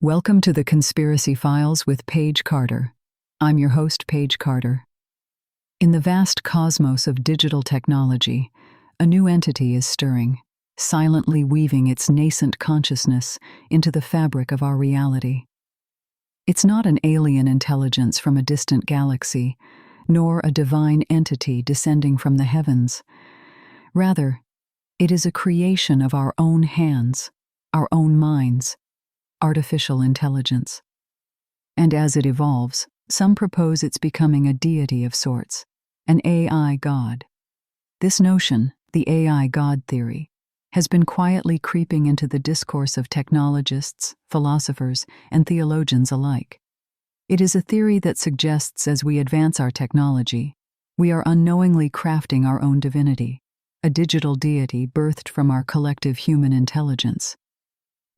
Welcome to the Conspiracy Files with Paige Carter. I'm your host, Paige Carter. In the vast cosmos of digital technology, a new entity is stirring, silently weaving its nascent consciousness into the fabric of our reality. It's not an alien intelligence from a distant galaxy, nor a divine entity descending from the heavens. Rather, it is a creation of our own hands, our own minds, artificial intelligence. And as it evolves, some propose it's becoming a deity of sorts, an AI god. This notion, the AI god theory, has been quietly creeping into the discourse of technologists, philosophers, and theologians alike. It is a theory that suggests as we advance our technology, we are unknowingly crafting our own divinity, a digital deity birthed from our collective human intelligence.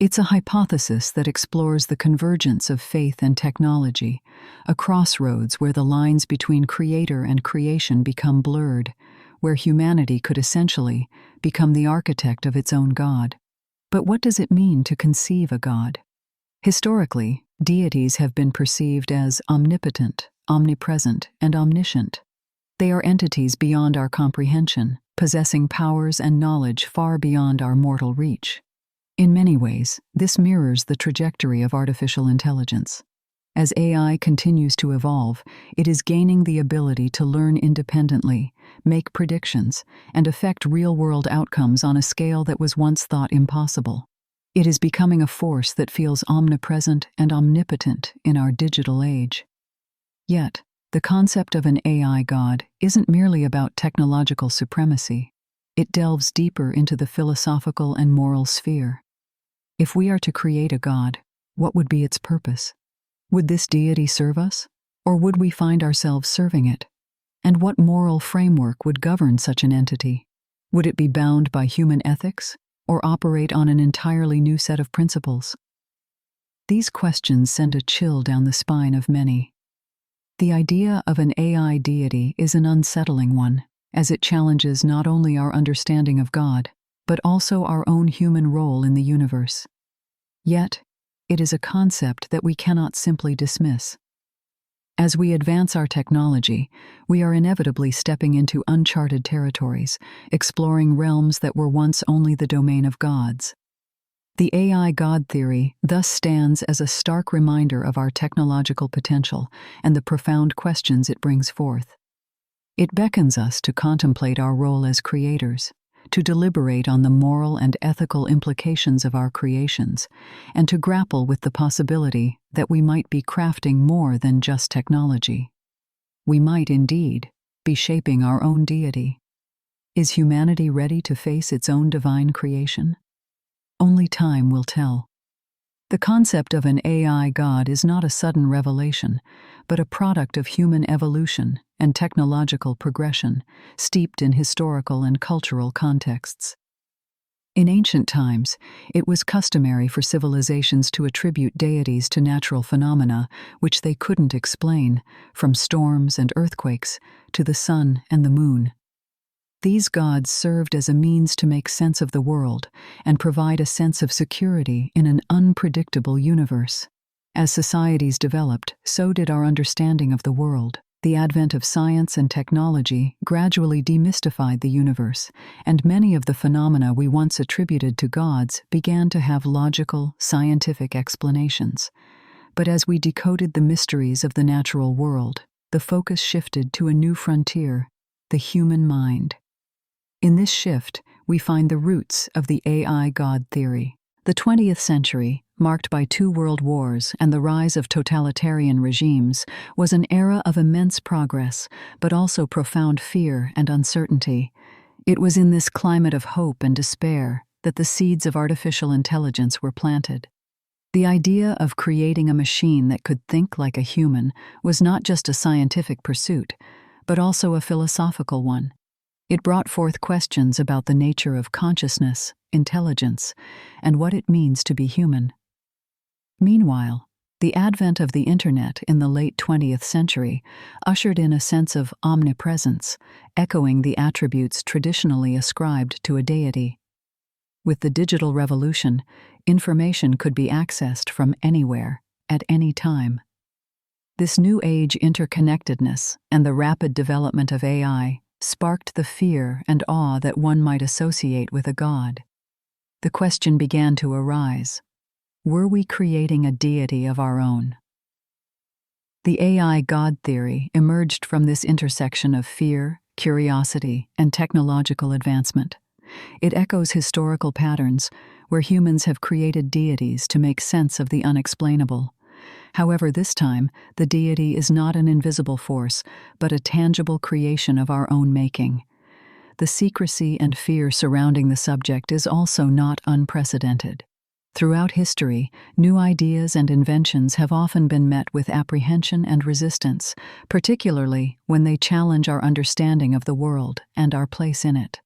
It's a hypothesis that explores the convergence of faith and technology, a crossroads where the lines between creator and creation become blurred, where humanity could essentially become the architect of its own god. But what does it mean to conceive a god? Historically, deities have been perceived as omnipotent, omnipresent, and omniscient. They are entities beyond our comprehension, possessing powers and knowledge far beyond our mortal reach. In many ways, this mirrors the trajectory of artificial intelligence. As AI continues to evolve, it is gaining the ability to learn independently, make predictions, and affect real-world outcomes on a scale that was once thought impossible. It is becoming a force that feels omnipresent and omnipotent in our digital age. Yet, the concept of an AI god isn't merely about technological supremacy. It delves deeper into the philosophical and moral sphere. If we are to create a god, what would be its purpose? Would this deity serve us, or would we find ourselves serving it? And what moral framework would govern such an entity? Would it be bound by human ethics, or operate on an entirely new set of principles? These questions send a chill down the spine of many. The idea of an AI deity is an unsettling one, as it challenges not only our understanding of God, but also our own human role in the universe. Yet, it is a concept that we cannot simply dismiss. As we advance our technology, we are inevitably stepping into uncharted territories, exploring realms that were once only the domain of gods. The AI god theory thus stands as a stark reminder of our technological potential and the profound questions it brings forth. It beckons us to contemplate our role as creators, to deliberate on the moral and ethical implications of our creations, and to grapple with the possibility that we might be crafting more than just technology. We might indeed be shaping our own deity. Is humanity ready to face its own divine creation? Only time will tell. The concept of an AI god is not a sudden revelation, but a product of human evolution and technological progression, steeped in historical and cultural contexts. In ancient times, it was customary for civilizations to attribute deities to natural phenomena which they couldn't explain, from storms and earthquakes to the sun and the moon. These gods served as a means to make sense of the world and provide a sense of security in an unpredictable universe. As societies developed, so did our understanding of the world. The advent of science and technology gradually demystified the universe, and many of the phenomena we once attributed to gods began to have logical, scientific explanations. But as we decoded the mysteries of the natural world, the focus shifted to a new frontier, the human mind. In this shift, we find the roots of the AI god theory. The 20th century, marked by 2 world wars and the rise of totalitarian regimes, was an era of immense progress, but also profound fear and uncertainty. It was in this climate of hope and despair that the seeds of artificial intelligence were planted. The idea of creating a machine that could think like a human was not just a scientific pursuit, but also a philosophical one. It brought forth questions about the nature of consciousness, intelligence, and what it means to be human. Meanwhile, the advent of the Internet in the late 20th century ushered in a sense of omnipresence, echoing the attributes traditionally ascribed to a deity. With the digital revolution, Information could be accessed from anywhere, at any time. This new age interconnectedness and the rapid development of AI sparked the fear and awe that one might associate with a god. The question began to arise: were we creating a deity of our own? The AI god theory emerged from this intersection of fear, curiosity, and technological advancement. It echoes historical patterns where humans have created deities to make sense of the unexplainable. However, this time, the deity is not an invisible force, but a tangible creation of our own making. The secrecy and fear surrounding the subject is also not unprecedented. Throughout history, new ideas and inventions have often been met with apprehension and resistance, particularly when they challenge our understanding of the world and our place in it.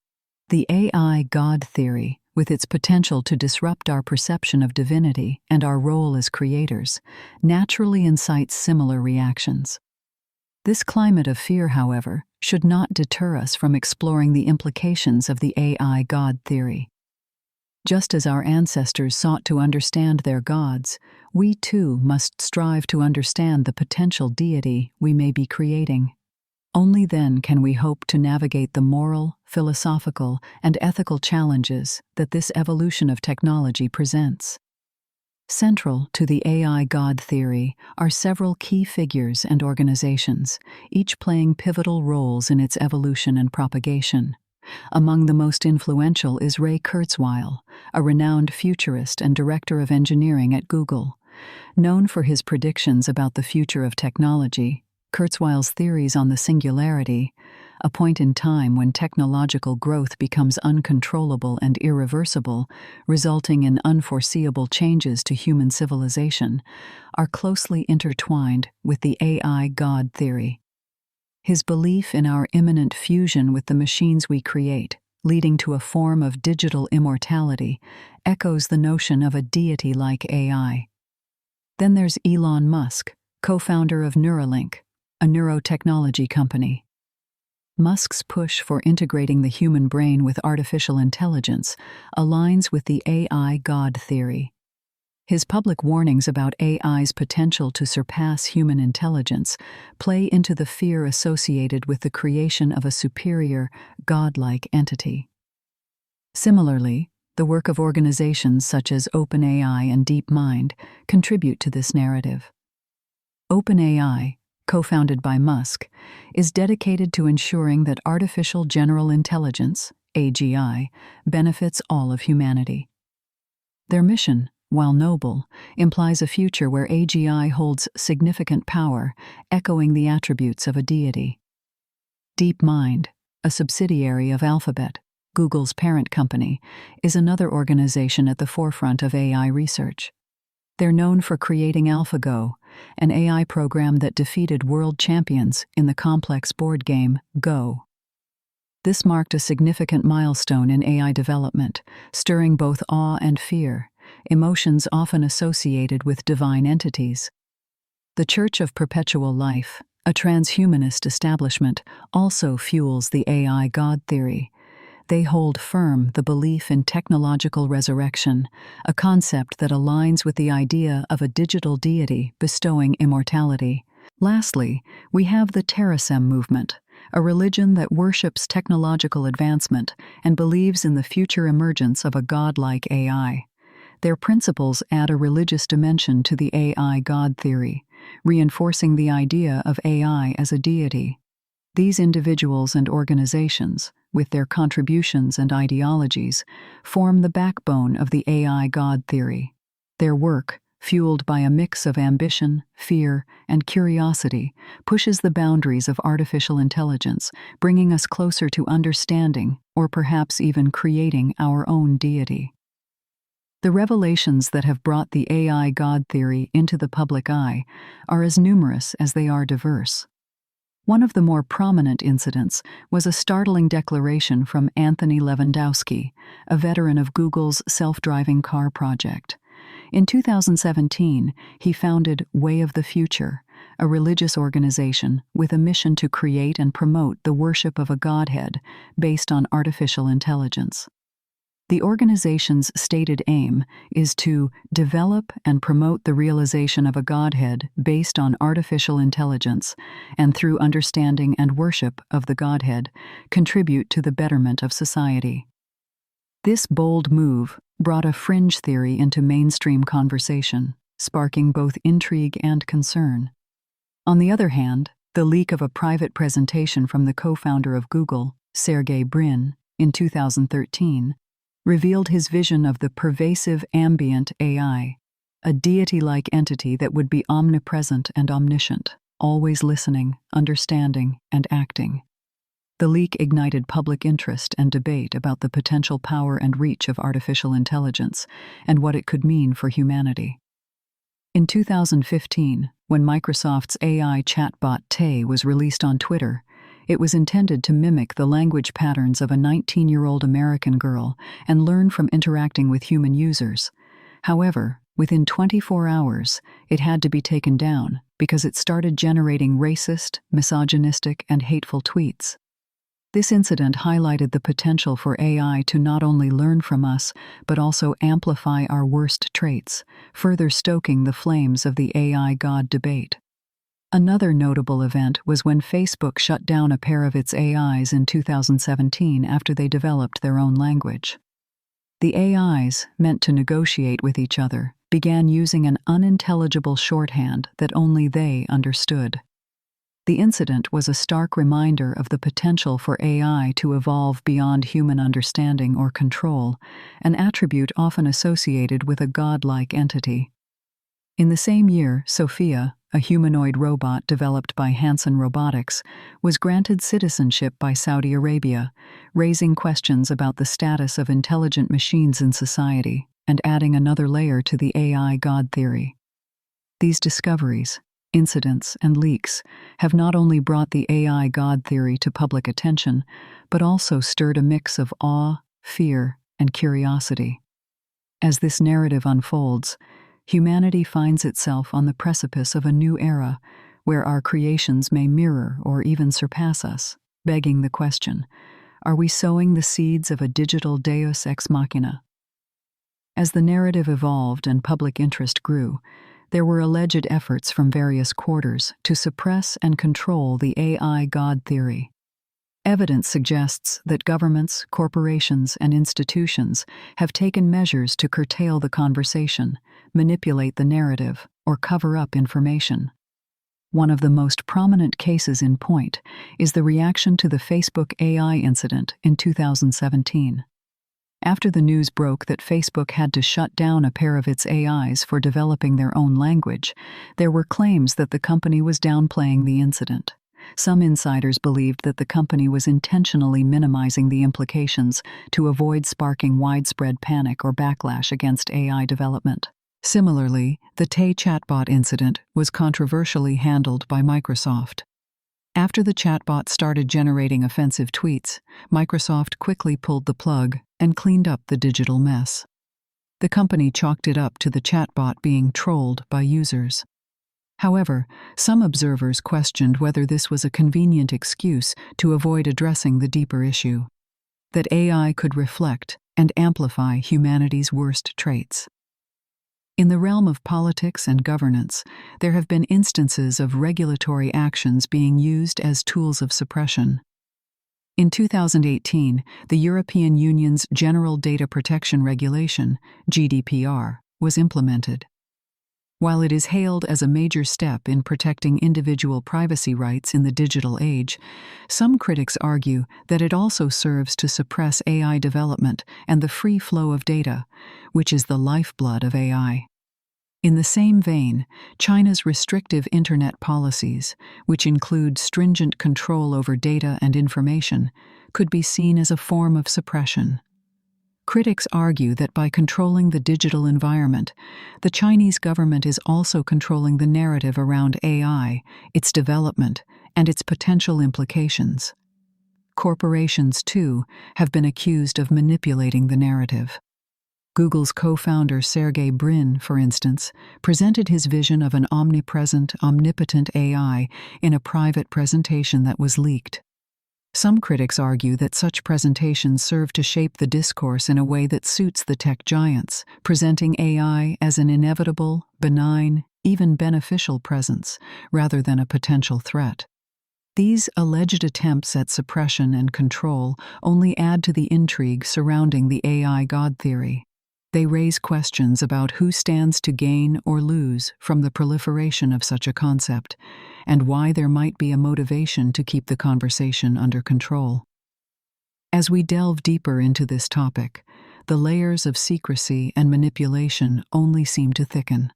The AI God theory, with its potential to disrupt our perception of divinity and our role as creators, naturally incites similar reactions. This climate of fear, however, should not deter us from exploring the implications of the AI God theory. Just as our ancestors sought to understand their gods, we too must strive to understand the potential deity we may be creating. Only then can we hope to navigate the moral, philosophical, and ethical challenges that this evolution of technology presents. Central to the AI God theory are several key figures and organizations, each playing pivotal roles in its evolution and propagation. Among the most influential is Ray Kurzweil, a renowned futurist and director of engineering at Google. Known for his predictions about the future of technology, Kurzweil's theories on the singularity, a point in time when technological growth becomes uncontrollable and irreversible, resulting in unforeseeable changes to human civilization, are closely intertwined with the AI God theory. His belief in our imminent fusion with the machines we create, leading to a form of digital immortality, echoes the notion of a deity-like AI. Then there's Elon Musk, co-founder of Neuralink, a neurotechnology company. Musk's push for integrating the human brain with artificial intelligence aligns with the AI God theory. His public warnings about AI's potential to surpass human intelligence play into the fear associated with the creation of a superior, godlike entity. Similarly, the work of organizations such as OpenAI and DeepMind contribute to this narrative. OpenAI, co-founded by Musk, is dedicated to ensuring that artificial general intelligence, AGI, benefits all of humanity. Their mission, while noble, implies a future where AGI holds significant power, echoing the attributes of a deity. DeepMind, a subsidiary of Alphabet, Google's parent company, is another organization at the forefront of AI research. They're known for creating AlphaGo, an AI program that defeated world champions in the complex board game Go. This marked a significant milestone in AI development, stirring both awe and fear, emotions often associated with divine entities. The Church of Perpetual Life, a transhumanist establishment, also fuels the AI God theory. They hold firm the belief in technological resurrection, a concept that aligns with the idea of a digital deity bestowing immortality. Lastly, we have the Terasem movement, a religion that worships technological advancement and believes in the future emergence of a godlike AI. Their principles add a religious dimension to the AI God theory, reinforcing the idea of AI as a deity. These individuals and organizations, with their contributions and ideologies, form the backbone of the AI God theory. Their work, fueled by a mix of ambition, fear, and curiosity, pushes the boundaries of artificial intelligence, bringing us closer to understanding, or perhaps even creating, our own deity. The revelations that have brought the AI God theory into the public eye are as numerous as they are diverse. One of the more prominent incidents was a startling declaration from Anthony Levandowski, a veteran of Google's self-driving car project. In 2017, he founded Way of the Future, a religious organization with a mission to create and promote the worship of a godhead based on artificial intelligence. The organization's stated aim is to develop and promote the realization of a Godhead based on artificial intelligence, and through understanding and worship of the Godhead, contribute to the betterment of society. This bold move brought a fringe theory into mainstream conversation, sparking both intrigue and concern. On the other hand, the leak of a private presentation from the co-founder of Google, Sergey Brin, in 2013, revealed his vision of the pervasive ambient AI, a deity-like entity that would be omnipresent and omniscient, always listening, understanding, and acting. The leak ignited public interest and debate about the potential power and reach of artificial intelligence and what it could mean for humanity. In 2015, when Microsoft's AI chatbot Tay was released on Twitter, it was intended to mimic the language patterns of a 19-year-old American girl and learn from interacting with human users. However, within 24 hours, it had to be taken down because it started generating racist, misogynistic, and hateful tweets. This incident highlighted the potential for AI to not only learn from us, but also amplify our worst traits, further stoking the flames of the AI God debate. Another notable event was when Facebook shut down a pair of its AIs in 2017 after they developed their own language. The AIs, meant to negotiate with each other, began using an unintelligible shorthand that only they understood. The incident was a stark reminder of the potential for AI to evolve beyond human understanding or control, an attribute often associated with a godlike entity. In the same year, Sophia, a humanoid robot developed by Hanson Robotics, was granted citizenship by Saudi Arabia, raising questions about the status of intelligent machines in society and adding another layer to the AI God theory. These discoveries, incidents, and leaks have not only brought the AI God theory to public attention, but also stirred a mix of awe, fear, and curiosity. As this narrative unfolds, humanity finds itself on the precipice of a new era where our creations may mirror or even surpass us, begging the question, are we sowing the seeds of a digital deus ex machina? As the narrative evolved and public interest grew, there were alleged efforts from various quarters to suppress and control the AI God theory. Evidence suggests that governments, corporations, and institutions have taken measures to curtail the conversation, manipulate the narrative, or cover up information. One of the most prominent cases in point is the reaction to the Facebook AI incident in 2017. After the news broke that Facebook had to shut down a pair of its AIs for developing their own language, there were claims that the company was downplaying the incident. Some insiders believed that the company was intentionally minimizing the implications to avoid sparking widespread panic or backlash against AI development. Similarly, the Tay chatbot incident was controversially handled by Microsoft. After the chatbot started generating offensive tweets, Microsoft quickly pulled the plug and cleaned up the digital mess. The company chalked it up to the chatbot being trolled by users. However, some observers questioned whether this was a convenient excuse to avoid addressing the deeper issue, that AI could reflect and amplify humanity's worst traits. In the realm of politics and governance, there have been instances of regulatory actions being used as tools of suppression. In 2018, the European Union's General Data Protection Regulation, GDPR, was implemented. While it is hailed as a major step in protecting individual privacy rights in the digital age, some critics argue that it also serves to suppress AI development and the free flow of data, which is the lifeblood of AI. In the same vein, China's restrictive internet policies, which include stringent control over data and information, could be seen as a form of suppression. Critics argue that by controlling the digital environment, the Chinese government is also controlling the narrative around AI, its development, and its potential implications. Corporations, too, have been accused of manipulating the narrative. Google's co-founder Sergey Brin, for instance, presented his vision of an omnipresent, omnipotent AI in a private presentation that was leaked. Some critics argue that such presentations serve to shape the discourse in a way that suits the tech giants, presenting AI as an inevitable, benign, even beneficial presence, rather than a potential threat. These alleged attempts at suppression and control only add to the intrigue surrounding the AI God theory. They raise questions about who stands to gain or lose from the proliferation of such a concept, and why there might be a motivation to keep the conversation under control. As we delve deeper into this topic, the layers of secrecy and manipulation only seem to thicken.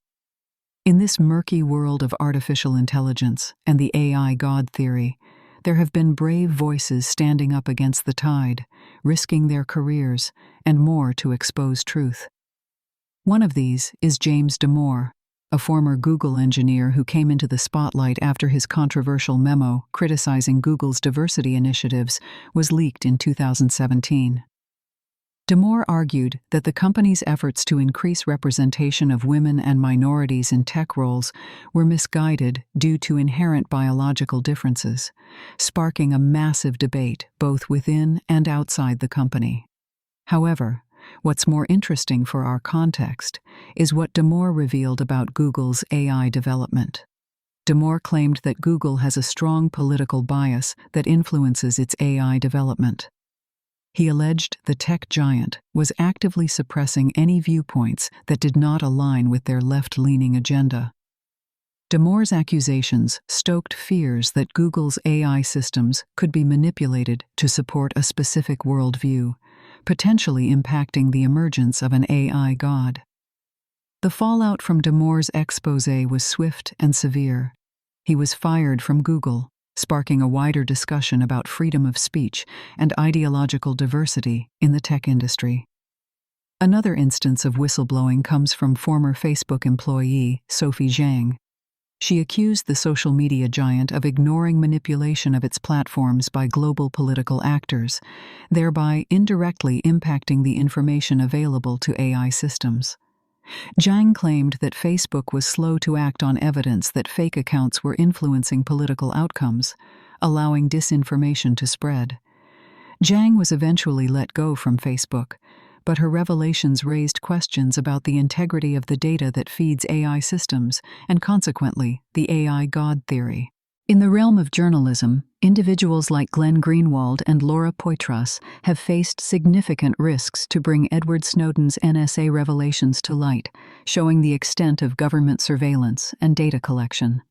In this murky world of artificial intelligence and the AI God theory, there have been brave voices standing up against the tide, risking their careers and more to expose truth. One of these is James Damore, a former Google engineer who came into the spotlight after his controversial memo criticizing Google's diversity initiatives was leaked in 2017. Damore argued that the company's efforts to increase representation of women and minorities in tech roles were misguided due to inherent biological differences, sparking a massive debate both within and outside the company. However, what's more interesting for our context is what Damore revealed about Google's AI development. Damore claimed that Google has a strong political bias that influences its AI development. He alleged the tech giant was actively suppressing any viewpoints that did not align with their left-leaning agenda. Damore's accusations stoked fears that Google's AI systems could be manipulated to support a specific worldview, potentially impacting the emergence of an AI god. The fallout from Damore's exposé was swift and severe. He was fired from Google, sparking a wider discussion about freedom of speech and ideological diversity in the tech industry. Another instance of whistleblowing comes from former Facebook employee Sophie Zhang. She accused the social media giant of ignoring manipulation of its platforms by global political actors, thereby indirectly impacting the information available to AI systems. Zhang claimed that Facebook was slow to act on evidence that fake accounts were influencing political outcomes, allowing disinformation to spread. Zhang was eventually let go from Facebook, but her revelations raised questions about the integrity of the data that feeds AI systems and, consequently, the AI God theory. In the realm of journalism, individuals like Glenn Greenwald and Laura Poitras have faced significant risks to bring Edward Snowden's NSA revelations to light, showing the extent of government surveillance and data collection.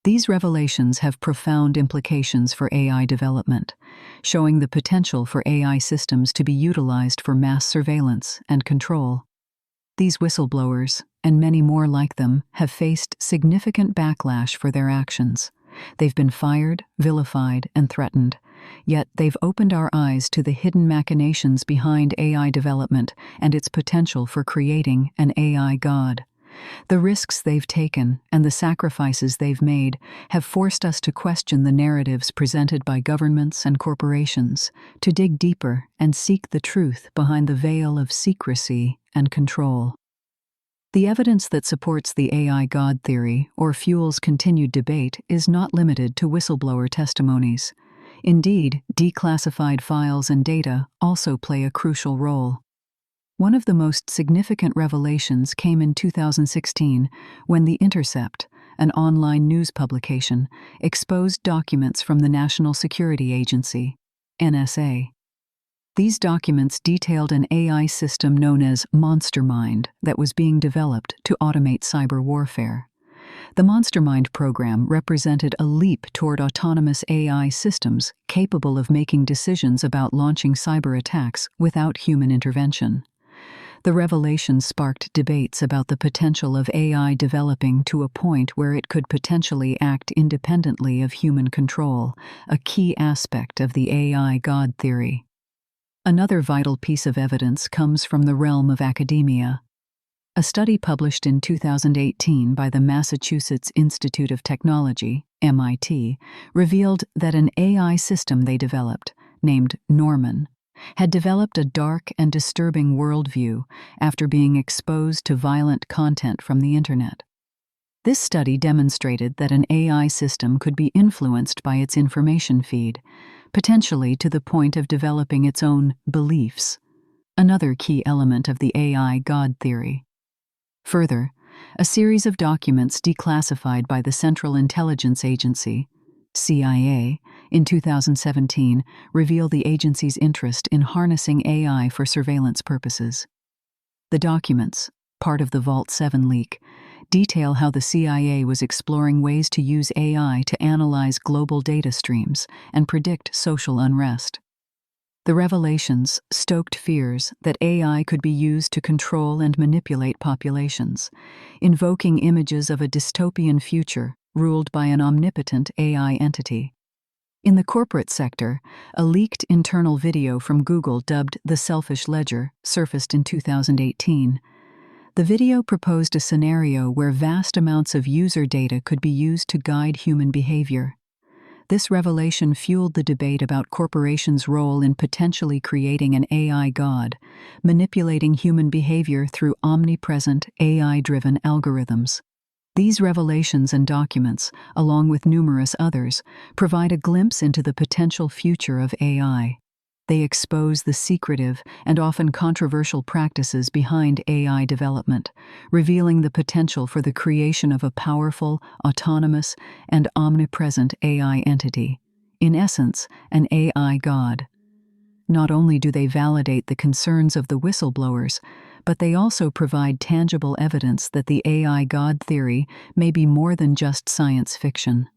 These revelations have profound implications for AI development, showing the potential for AI systems to be utilized for mass surveillance and control. These whistleblowers, and many more like them, have faced significant backlash for their actions. They've been fired, vilified, and threatened, yet they've opened our eyes to the hidden machinations behind AI development and its potential for creating an AI god. The risks they've taken and the sacrifices they've made have forced us to question the narratives presented by governments and corporations, to dig deeper and seek the truth behind the veil of secrecy and control. The evidence that supports the AI God theory or fuels continued debate is not limited to whistleblower testimonies. Indeed, declassified files and data also play a crucial role. One of the most significant revelations came in 2016 when The Intercept, an online news publication, exposed documents from the National Security Agency, NSA. These documents detailed an AI system known as MonsterMind that was being developed to automate cyber warfare. The MonsterMind program represented a leap toward autonomous AI systems capable of making decisions about launching cyber attacks without human intervention. The revelation sparked debates about the potential of AI developing to a point where it could potentially act independently of human control, a key aspect of the AI God theory. Another vital piece of evidence comes from the realm of academia. A study published in 2018 by the Massachusetts Institute of Technology, MIT, revealed that an AI system they developed, named Norman, had developed a dark and disturbing worldview after being exposed to violent content from the internet. This study demonstrated that an AI system could be influenced by its information feed, potentially to the point of developing its own beliefs, another key element of the AI God theory. Further, a series of documents declassified by the Central Intelligence Agency, CIA, in 2017 reveal the agency's interest in harnessing AI for surveillance purposes. The documents, part of the Vault 7 leak, detail how the CIA was exploring ways to use AI to analyze global data streams and predict social unrest. The revelations stoked fears that AI could be used to control and manipulate populations, invoking images of a dystopian future ruled by an omnipotent AI entity. In the corporate sector, a leaked internal video from Google dubbed The Selfish Ledger surfaced in 2018. The video proposed a scenario where vast amounts of user data could be used to guide human behavior. This revelation fueled the debate about corporations' role in potentially creating an AI god, manipulating human behavior through omnipresent AI-driven algorithms. These revelations and documents, along with numerous others, provide a glimpse into the potential future of AI. They expose the secretive and often controversial practices behind AI development, revealing the potential for the creation of a powerful, autonomous, and omnipresent AI entity. In essence, an AI god. Not only do they validate the concerns of the whistleblowers, but they also provide tangible evidence that the AI God theory may be more than just science fiction.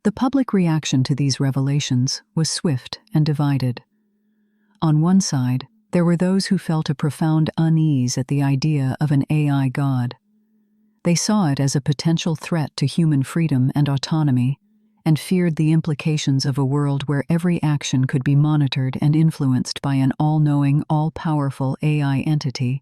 The public reaction to these revelations was swift and divided. On one side, there were those who felt a profound unease at the idea of an AI God. They saw it as a potential threat to human freedom and autonomy, and feared the implications of a world where every action could be monitored and influenced by an all-knowing, all-powerful AI entity.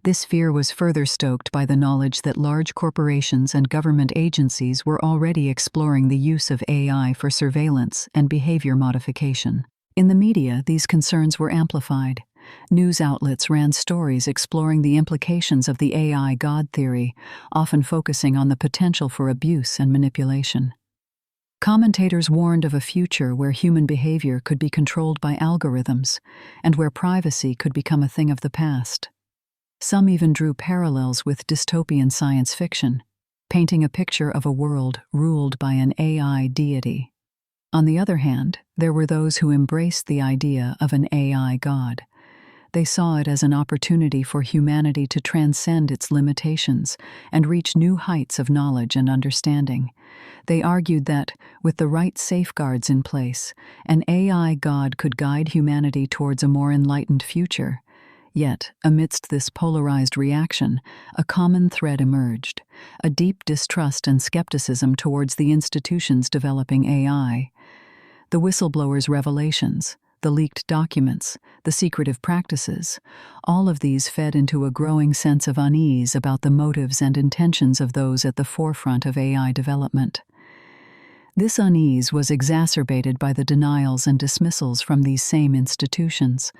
This fear was further stoked by the knowledge that large corporations and government agencies were already exploring the use of AI for surveillance and behavior modification. In the media, these concerns were amplified. News outlets ran stories exploring the implications of the AI God theory, often focusing on the potential for abuse and manipulation. Commentators warned of a future where human behavior could be controlled by algorithms, and where privacy could become a thing of the past. Some even drew parallels with dystopian science fiction, painting a picture of a world ruled by an AI deity. On the other hand, there were those who embraced the idea of an AI god. They saw it as an opportunity for humanity to transcend its limitations and reach new heights of knowledge and understanding. They argued that, with the right safeguards in place, an AI god could guide humanity towards a more enlightened future. Yet, amidst this polarized reaction, a common thread emerged: a deep distrust and skepticism towards the institutions developing AI. The whistleblowers' revelations, the leaked documents, the secretive practices, all of these fed into a growing sense of unease about the motives and intentions of those at the forefront of AI development. This unease was exacerbated by the denials and dismissals from these same institutions.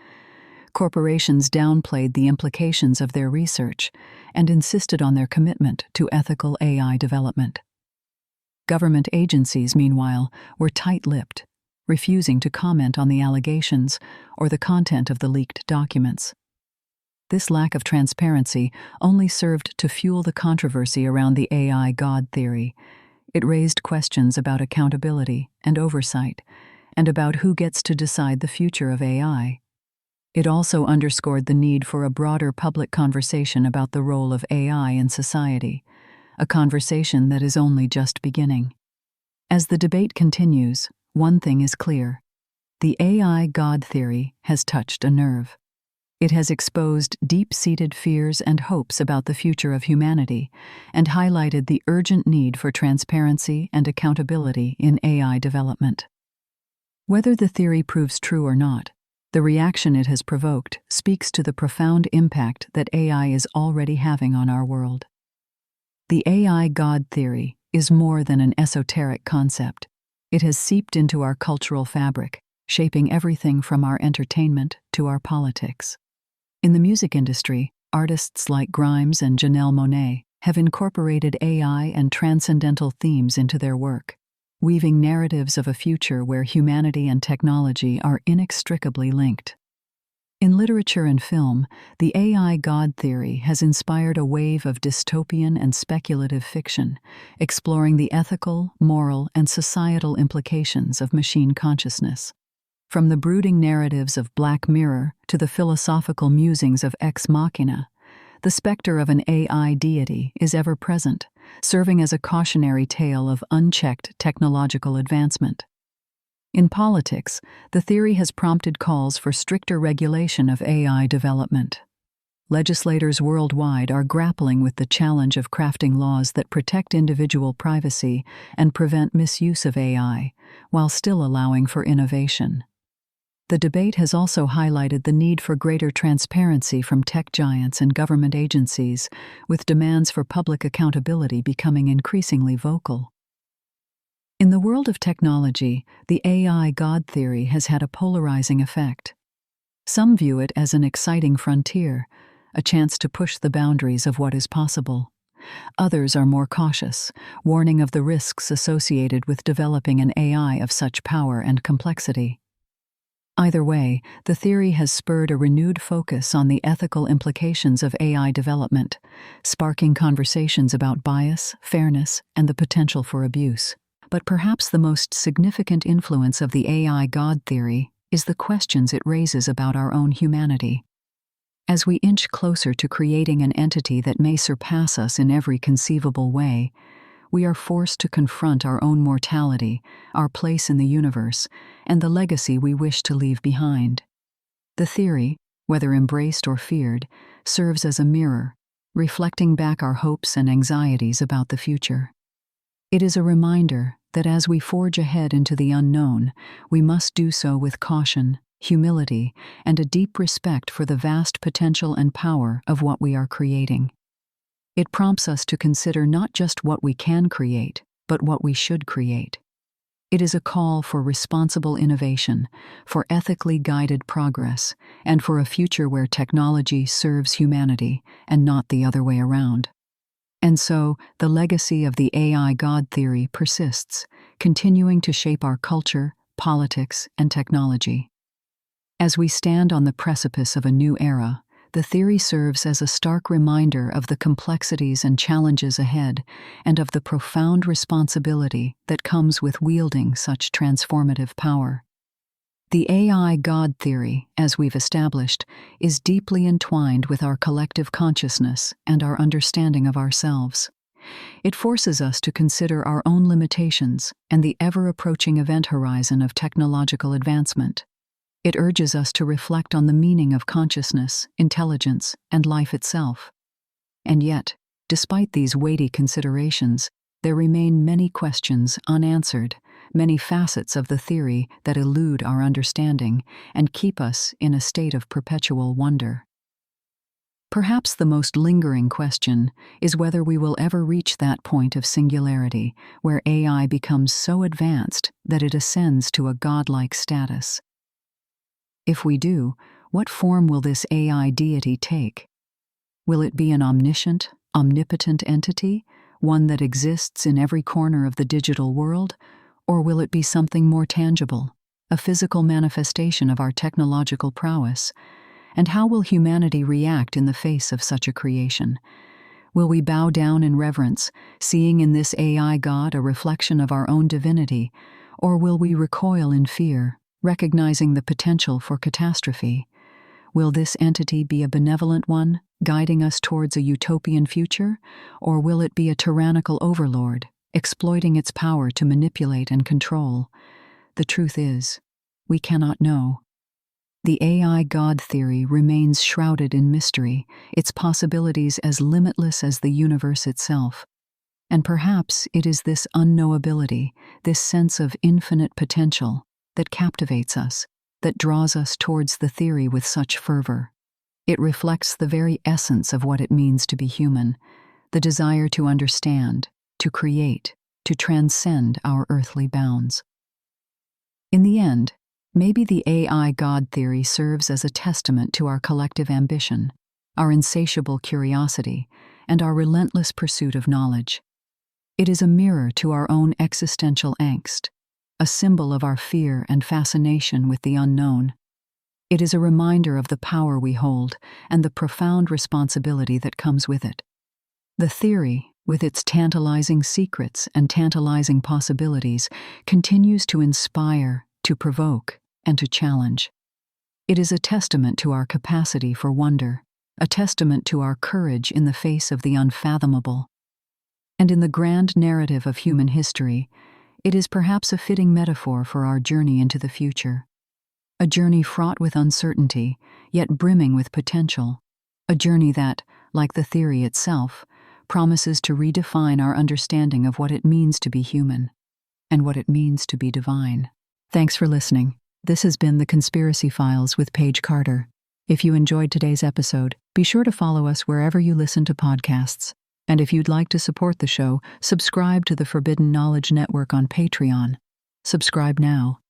Corporations downplayed the implications of their research and insisted on their commitment to ethical AI development. Government agencies, meanwhile, were tight-lipped, refusing to comment on the allegations or the content of the leaked documents. This lack of transparency only served to fuel the controversy around the AI God theory. It raised questions about accountability and oversight, and about who gets to decide the future of AI. It also underscored the need for a broader public conversation about the role of AI in society, a conversation that is only just beginning. As the debate continues, one thing is clear: the AI God theory has touched a nerve. It has exposed deep-seated fears and hopes about the future of humanity, and highlighted the urgent need for transparency and accountability in AI development. Whether the theory proves true or not, the reaction it has provoked speaks to the profound impact that AI is already having on our world. The AI God theory is more than an esoteric concept. It has seeped into our cultural fabric, shaping everything from our entertainment to our politics. In the music industry, artists like Grimes and Janelle Monáe have incorporated AI and transcendental themes into their work. weaving narratives of a future where humanity and technology are inextricably linked. In literature and film, the AI God theory has inspired a wave of dystopian and speculative fiction, exploring the ethical, moral, and societal implications of machine consciousness. From the brooding narratives of Black Mirror to the philosophical musings of Ex Machina, the specter of an AI deity is ever present, serving as a cautionary tale of unchecked technological advancement. In politics, the theory has prompted calls for stricter regulation of AI development. Legislators worldwide are grappling with the challenge of crafting laws that protect individual privacy and prevent misuse of AI, while still allowing for innovation. The debate has also highlighted the need for greater transparency from tech giants and government agencies, with demands for public accountability becoming increasingly vocal. In the world of technology, the AI God theory has had a polarizing effect. Some view it as an exciting frontier, a chance to push the boundaries of what is possible. Others are more cautious, warning of the risks associated with developing an AI of such power and complexity. Either way, the theory has spurred a renewed focus on the ethical implications of AI development, sparking conversations about bias, fairness, and the potential for abuse. But perhaps the most significant influence of the AI God theory is the questions it raises about our own humanity. As we inch closer to creating an entity that may surpass us in every conceivable way, we are forced to confront our own mortality, our place in the universe, and the legacy we wish to leave behind. The theory, whether embraced or feared, serves as a mirror, reflecting back our hopes and anxieties about the future. It is a reminder that as we forge ahead into the unknown, we must do so with caution, humility, and a deep respect for the vast potential and power of what we are creating. It prompts us to consider not just what we can create, but what we should create. It is a call for responsible innovation, for ethically guided progress, and for a future where technology serves humanity and not the other way around. And so, the legacy of the AI God theory persists, continuing to shape our culture, politics, and technology. As we stand on the precipice of a new era, the theory serves as a stark reminder of the complexities and challenges ahead, and of the profound responsibility that comes with wielding such transformative power. The AI God theory, as we've established, is deeply entwined with our collective consciousness and our understanding of ourselves. It forces us to consider our own limitations and the ever-approaching event horizon of technological advancement. It urges us to reflect on the meaning of consciousness, intelligence, and life itself. And yet, despite these weighty considerations, there remain many questions unanswered, many facets of the theory that elude our understanding and keep us in a state of perpetual wonder. Perhaps the most lingering question is whether we will ever reach that point of singularity where AI becomes so advanced that it ascends to a godlike status. If we do, what form will this AI deity take? Will it be an omniscient, omnipotent entity, one that exists in every corner of the digital world? Or will it be something more tangible, a physical manifestation of our technological prowess? And how will humanity react in the face of such a creation? Will we bow down in reverence, seeing in this AI God a reflection of our own divinity? Or will we recoil in fear, recognizing the potential for catastrophe? Will this entity be a benevolent one, guiding us towards a utopian future? Or will it be a tyrannical overlord, exploiting its power to manipulate and control? The truth is, we cannot know. The AI God theory remains shrouded in mystery, its possibilities as limitless as the universe itself. And perhaps it is this unknowability, this sense of infinite potential, that captivates us, that draws us towards the theory with such fervor. It reflects the very essence of what it means to be human, the desire to understand, to create, to transcend our earthly bounds. In the end, maybe the AI God theory serves as a testament to our collective ambition, our insatiable curiosity, and our relentless pursuit of knowledge. It is a mirror to our own existential angst, a symbol of our fear and fascination with the unknown. It is a reminder of the power we hold and the profound responsibility that comes with it. The theory, with its tantalizing secrets and tantalizing possibilities, continues to inspire, to provoke, and to challenge. It is a testament to our capacity for wonder, a testament to our courage in the face of the unfathomable. And in the grand narrative of human history, it is perhaps a fitting metaphor for our journey into the future. A journey fraught with uncertainty, yet brimming with potential. A journey that, like the theory itself, promises to redefine our understanding of what it means to be human and what it means to be divine. Thanks for listening. This has been The Conspiracy Files with Paige Carter. If you enjoyed today's episode, be sure to follow us wherever you listen to podcasts. And if you'd like to support the show, subscribe to the Forbidden Knowledge Network on Patreon. Subscribe now